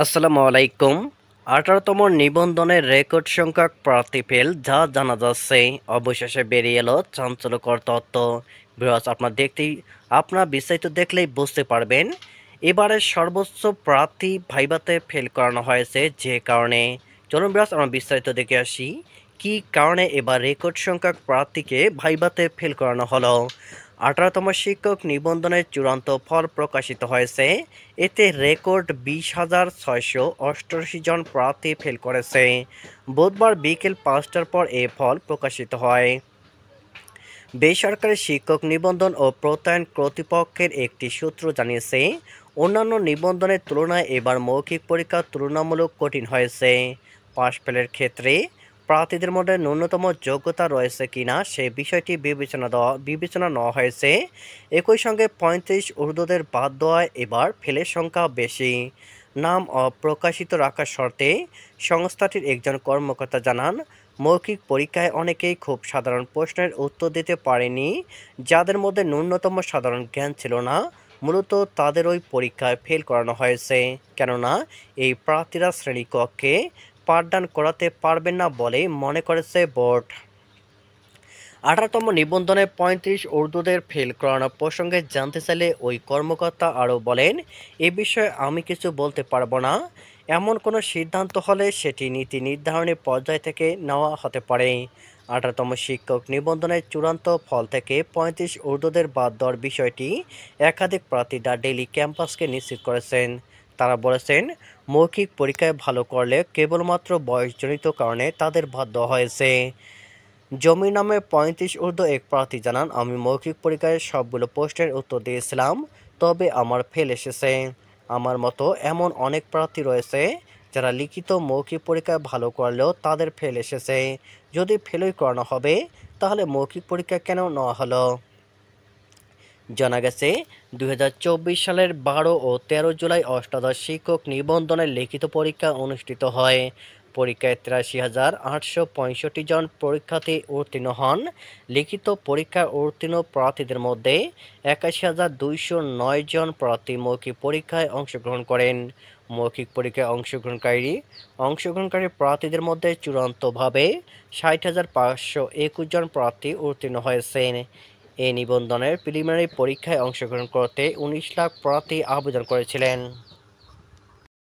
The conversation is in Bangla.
আসসালামু আলাইকুম। ১৮তম নিবন্ধনের রেকর্ড সংখ্যক প্রার্থী ফেল, যা জানা যাচ্ছে। অবশেষে বেরিয়ে এলো চাঞ্চল্যকর তথ্য। ভিউয়ার্স, আপনার বিস্তারিত দেখলেই বুঝতে পারবেন। এবারের সর্বোচ্চ প্রার্থী ভাইভাতে ফেল করানো হয়েছে যে কারণে। চলুন ভিউয়ার্স, আমরা বিস্তারিত দেখে আসি কী কারণে এবার রেকর্ড সংখ্যক প্রার্থীকে ভাইভাতে ফেল করানো হলো। ১৮তম শিক্ষক নিবন্ধনের চূড়ান্ত ফল প্রকাশিত হয়েছে। এতে রেকর্ড ২০,৬৮৮ জন প্রার্থী ফেল করেছে। বুধবার বিকেল ৫টার পর এ ফল প্রকাশিত হয়। বেসরকারি শিক্ষক নিবন্ধন ও প্রত্যয়ন কর্তৃপক্ষের একটি সূত্র জানিয়েছে, অন্যান্য নিবন্ধনের তুলনায় এবার মৌখিক পরীক্ষা তুলনামূলক কঠিন হয়েছে। পাশ ফেলের ক্ষেত্রে প্রার্থীদের মধ্যে ন্যূনতম যোগ্যতা রয়েছে কিনা সে বিষয়টি বিবেচনা নেওয়া হয়েছে। একই সঙ্গে ৩৫ ঊর্ধ্বদের বাদ দেওয়ায় এবার ফেলের সংখ্যা বেশি। নাম অপ্রকাশিত রাখার শর্তে সংস্থাটির একজন কর্মকর্তা জানান, মৌখিক পরীক্ষায় অনেকেই খুব সাধারণ প্রশ্নের উত্তর দিতে পারেনি। যাদের মধ্যে ন্যূনতম সাধারণ জ্ঞান ছিল না, মূলত তাদের ওই পরীক্ষায় ফেল করানো হয়েছে। কেননা এই প্রার্থীরা শ্রেণীকক্ষে পাঠদান করাতে পারবেন না বলে মনে করেছে বোর্ড। ১৮তম নিবন্ধনে ৩৫ ঊর্ধ্বদের ফেল করানো প্রসঙ্গে জানতে চাইলে ওই কর্মকর্তা আরও বলেন, এ বিষয়ে আমি কিছু বলতে পারব না। এমন কোনো সিদ্ধান্ত হলে সেটি নীতি নির্ধারণী পর্যায় থেকে নেওয়া হতে পারে। ১৮তম শিক্ষক নিবন্ধনের চূড়ান্ত ফল থেকে ৩৫ ঊর্ধ্বদের বাদ দেওয়ার বিষয়টি একাধিক প্রার্থী দ্য ডেইলি ক্যাম্পাসকে নিশ্চিত করেছেন। তারা বলেছেন, মৌখিক পরীক্ষায় ভালো করলে কেবলমাত্র বয়সজনিত কারণে তাদের বাদ দেওয়া হয়েছে। জমির নামে ৩৫ ঊর্ধ্ব এক প্রার্থী জানান, আমি মৌখিক পরীক্ষায় সবগুলো প্রশ্নের উত্তর দিয়েছিলাম, তবে আমার ফেল এসেছে। আমার মতো এমন অনেক প্রার্থী রয়েছে যারা লিখিত মৌখিক পরীক্ষায় ভালো করলেও তাদের ফেল এসেছে। যদি ফেলই করানো হবে, তাহলে মৌখিক পরীক্ষা কেন নেওয়া হলো? জানা গেছে, ২০২৪ সালের ১২ ও ১৩ জুলাই অষ্টাদশ শিক্ষক নিবন্ধনের লিখিত পরীক্ষা অনুষ্ঠিত হয়। পরীক্ষায় ৮৩,৮৬৫ জন পরীক্ষার্থী উত্তীর্ণ হন। লিখিত পরীক্ষায় উত্তীর্ণ প্রার্থীদের মধ্যে ৮১,২০৯ জন প্রার্থী মৌখিক পরীক্ষায় অংশগ্রহণ করেন। মৌখিক পরীক্ষায় অংশগ্রহণকারী প্রার্থীদের মধ্যে চূড়ান্তভাবে ৬০,৫২১ জন প্রার্থী উত্তীর্ণ হয়েছেন। এ নিবন্ধনের প্রিলিমিনারি পরীক্ষায় অংশগ্রহণ করতে ১৯ লাখ প্রার্থী আবেদন করেছিলেন।